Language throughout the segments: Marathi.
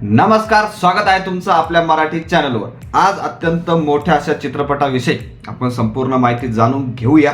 नमस्कार, स्वागत आहे तुमचं आपल्या मराठी चॅनलवर। आज अत्यंत मोठ्या अशा चित्रपटाविषयी आपण संपूर्ण माहिती जाणून घेऊया।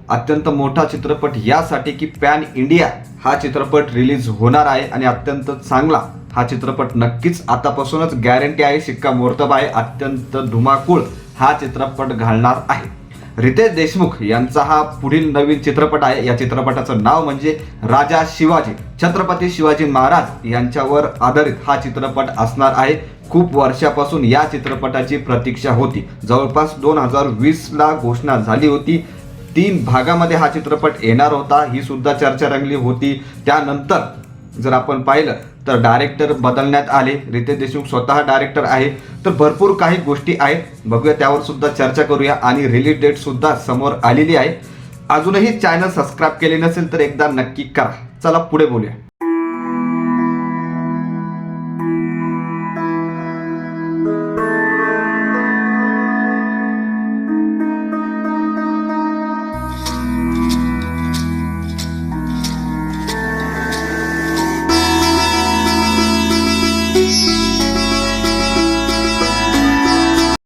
अत्यंत मोठा चित्रपट यासाठी की पॅन इंडिया हा चित्रपट रिलीज होणार आहे आणि अत्यंत चांगला हा चित्रपट नक्कीच आतापासूनच गॅरंटी आहे, शिक्कामोर्तब आहे। अत्यंत धुमाकूळ हा चित्रपट घालणार आहे। रितेश देशमुख यांचा हा पुढील नवीन चित्रपट आहे। या चित्रपटाचं नाव म्हणजे राजा शिवाजी, छत्रपती शिवाजी महाराज यांच्यावर आधारित हा चित्रपट असणार आहे। खूप वर्षापासून या चित्रपटाची प्रतीक्षा होती। जवळपास 2020 ला घोषणा झाली होती। 3 भागामध्ये हा चित्रपट येणार होता, ही सुद्धा चर्चा रंगली होती। त्यानंतर जर आपण पाहिलं तर डायरेक्टर बदलण्यात आले। रितेश देशमुख स्वतः डायरेक्टर आहे, तर भरपूर काही गोष्टी आहेत, बघूया त्यावर सुद्धा चर्चा करूया। आणि रिलीज डेट सुद्धा समोर आलेली आहे। अजूनही चॅनल सबस्क्राइब केले नसेल तर एकदा नक्की करा। चला पुढे बोलूया।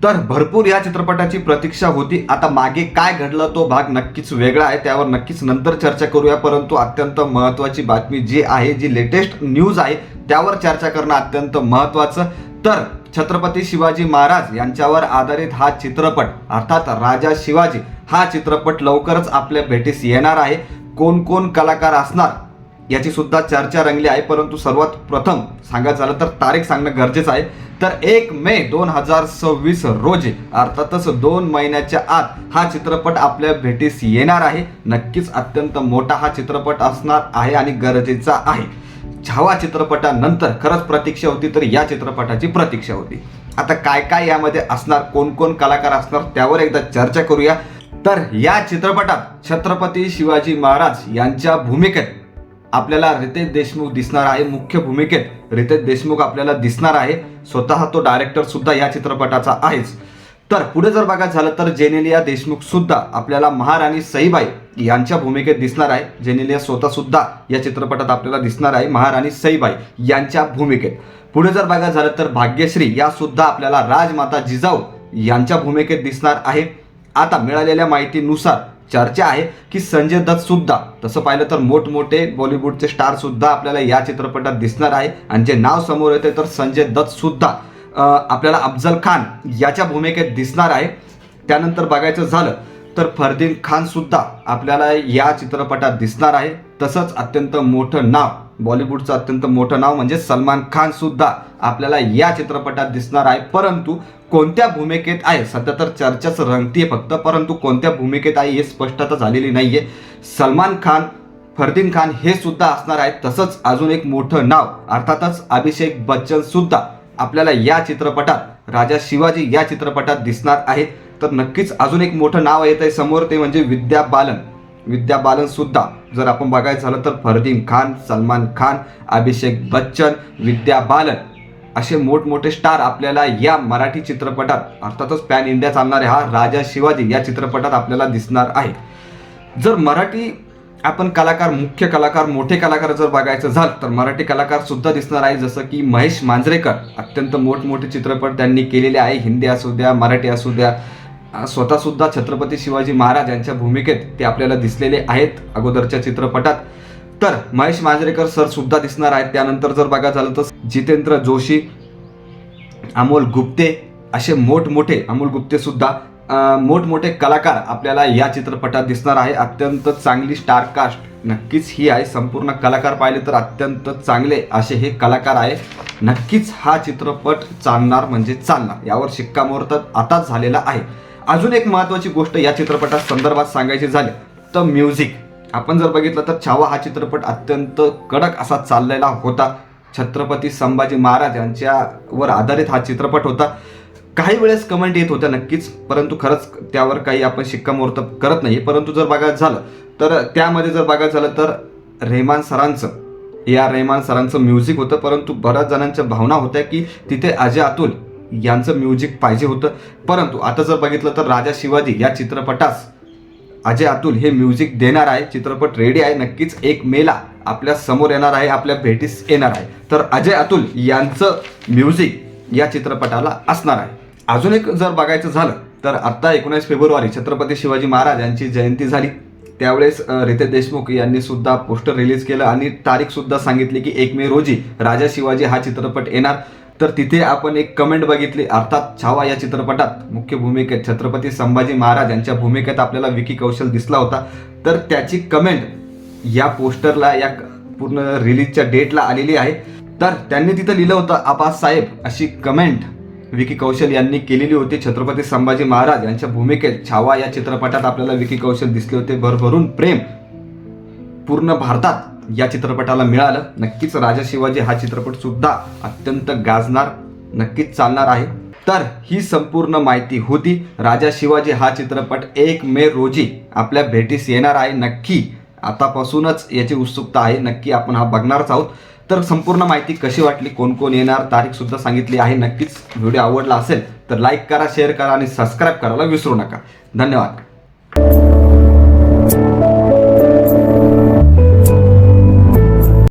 तर भरपूर या चित्रपटाची प्रतीक्षा होती। आता मागे काय घडलं तो भाग नक्कीच वेगळा आहे, त्यावर नक्कीच नंतर चर्चा करूया। परंतु अत्यंत महत्त्वाची बातमी जी आहे, जी लेटेस्ट न्यूज आहे, त्यावर चर्चा करणं अत्यंत महत्त्वाचं। तर छत्रपती शिवाजी महाराज यांच्यावर आधारित हा चित्रपट अर्थात राजा शिवाजी हा चित्रपट लवकरच आपल्या भेटीस येणार आहे। कोण कोण कलाकार असणार याची सुद्धा चर्चा रंगली आहे, परंतु सर्वात प्रथम सांगायचं झालं तर तारीख सांगणं गरजेचं आहे। तर 1 मे 2026 रोजी अर्थातच 2 महिन्याच्या आत हा चित्रपट आपल्या भेटीस येणार आहे। नक्कीच अत्यंत मोठा हा चित्रपट असणार आहे आणि गरजेचा आहे। छावा चित्रपटानंतर खरंच प्रतीक्षा होती, तर या चित्रपटाची प्रतीक्षा होती। आता काय काय यामध्ये असणार, कोण कोण कलाकार असणार त्यावर एकदा चर्चा करूया। तर या चित्रपटात छत्रपती शिवाजी महाराज यांच्या भूमिकेत आपल्याला रितेश देशमुख दिसणार आहे। मुख्य भूमिकेत रितेश देशमुख आपल्याला दिसणार आहे। स्वतः तो डायरेक्टर सुद्धा या चित्रपटाचा आहेच। तर पुढे जर बघायचं झालं तर जेनेलिया देशमुख सुद्धा आपल्याला महाराणी सईबाई यांच्या भूमिकेत दिसणार आहे। जेनेलिया स्वतः सुद्धा या चित्रपटात आपल्याला दिसणार आहे महाराणी सईबाई यांच्या भूमिकेत। पुढे जर बघायचं झालं तर भाग्यश्री या सुद्धा आपल्याला राजमाता जिजाऊ यांच्या भूमिकेत दिसणार आहे। आता मिळालेल्या माहितीनुसार चर्चा आहे की संजय दत्त सुद्धा, तसं पाहिलं तर मोठमोठे बॉलिवूडचे स्टार सुद्धा आपल्याला या चित्रपटात दिसणार आहे। आणि जे नाव समोर येते तर संजय दत्त सुद्धा आपल्याला अफजल खान याच्या भूमिकेत दिसणार आहे। त्यानंतर बघायचं झालं तर फरदीन खान सुद्धा आपल्याला या चित्रपटात दिसणार आहे। तसंच अत्यंत मोठं नाव, बॉलिवूडचं अत्यंत मोठं नाव म्हणजे सलमान खान सुद्धा आपल्याला या चित्रपटात दिसणार आहे। परंतु कोणत्या भूमिकेत आहे सध्या तर चर्चाच रंगतीये फक्त, परंतु कोणत्या भूमिकेत आहे हे स्पष्टता झालेली नाहीये। सलमान खान, फरदीन खान हे सुद्धा असणार आहेत। तसंच अजून एक मोठं नाव अर्थातच अभिषेक बच्चन सुद्धा आपल्याला या चित्रपटात राजा शिवाजी या चित्रपटात दिसणार आहे। तर नक्कीच अजून एक मोठं नाव येत आहे समोर, ते म्हणजे विद्या बालन। विद्या बालन सुद्धा जर आपण बघायचं झालं तर फरदीन खान, सलमान खान, अभिषेक बच्चन, विद्या बालन असे मोठमोठे स्टार आपल्याला या मराठी चित्रपटात अर्थातच पॅन इंडिया चालणाऱ्या हा राजा शिवाजी या चित्रपटात आपल्याला दिसणार आहे। जर मराठी आपण कलाकार, मुख्य कलाकार, मोठे कलाकार जर बघायचं झालं तर मराठी कलाकार सुद्धा दिसणार आहे। जसं की महेश मांजरेकर, अत्यंत मोठमोठे चित्रपट त्यांनी केलेले आहे, हिंदी असू द्या, मराठी असू द्या। स्वतः सुद्धा छत्रपती शिवाजी महाराज यांच्या भूमिकेत ते आपल्याला दिसलेले आहेत अगोदरच्या चित्रपटात। तर महेश मांजरेकर सर सुद्धा दिसणार आहेत। त्यानंतर जर बघायचं झालं तर जितेंद्र जोशी, अमोल गुप्ते असे मोठमोठे, अमोल गुप्ते सुद्धा मोठमोठे कलाकार आपल्याला या चित्रपटात दिसणार आहे। अत्यंत चांगली स्टार कास्ट नक्कीच ही आहे। संपूर्ण कलाकार पाहिले तर अत्यंत चांगले असे हे कलाकार आहे। नक्कीच हा चित्रपट चालणार म्हणजे चालणार, यावर शिक्कामोर्तब आताच झालेला आहे। अजून एक महत्त्वाची गोष्ट या चित्रपटा संदर्भात सांगायची झाली तर म्युझिक। आपण जर बघितलं तर छावा हा चित्रपट अत्यंत कडक असा चाललेला होता। छत्रपती संभाजी महाराज यांच्यावर आधारित हा चित्रपट होता। काही वेळेस कमेंट येत होत्या नक्कीच, परंतु खरंच त्यावर काही आपण शिक्कामोर्तब करत नाही। परंतु जर बघायचं झालं तर त्यामध्ये जर बघायचं झालं तर रेहमान सरांचं म्युझिक होतं, परंतु बऱ्याच जणांच्या भावना होत्या की तिथे अजय अतुल यांचं म्युझिक पाहिजे होतं। परंतु आता जर बघितलं तर राजा शिवाजी या चित्रपटास अजय अतुल हे म्युझिक देणार आहे। चित्रपट रेडी आहे, नक्कीच 1 मेला आपल्या समोर येणार आहे, आपल्या भेटीस येणार आहे. तर अजय अतुल यांचं म्युझिक या चित्रपटाला असणार आहे. अजून एक जर बघायचं झालं तर आता 19 फेब्रुवारी छत्रपती शिवाजी महाराज यांची जयंती झाली. त्यावेळेस रितेश देशमुख यांनी सुद्धा पोस्टर रिलीज केलं आणि तारीख सुद्धा सांगितली की 1 मे रोजी राजा शिवाजी हा चित्रपट येणार. तर तिथे आपण एक कमेंट बघितली, अर्थात छावा या चित्रपटात मुख्य भूमिकेत छत्रपती संभाजी महाराज यांच्या भूमिकेत आपल्याला विकी कौशल दिसला होता. तर त्याची कमेंट या पोस्टरला, या पूर्ण रिलीजच्या डेटला आलेली आहे. तर त्यांनी तिथं लिहिलं होतं, आबास साहेब, अशी कमेंट विकी कौशल यांनी केलेली होती. छत्रपती संभाजी महाराज यांच्या भूमिकेत छावा या चित्रपटात आपल्याला विकी कौशल दिसले होते. भरभरून प्रेम पूर्ण भारतात या चित्रपटाला मिळालं. नक्कीच राजा शिवाजी हा चित्रपट सुद्धा अत्यंत गाजणार, नक्कीच चालणार आहे. तर ही संपूर्ण माहिती होती. राजा शिवाजी हा चित्रपट 1 मे रोजी आपल्या भेटीस येणार आहे. नक्की आतापासूनच याची उत्सुकता आहे, नक्की आपण हा बघणारच आहोत. तर संपूर्ण माहिती कशी वाटली, कोण कोण येणार, तारीख सुद्धा सांगितली आहे. नक्कीच व्हिडिओ आवडला असेल तर लाईक करा, शेअर करा आणि सबस्क्राईब करायला विसरू नका. धन्यवाद.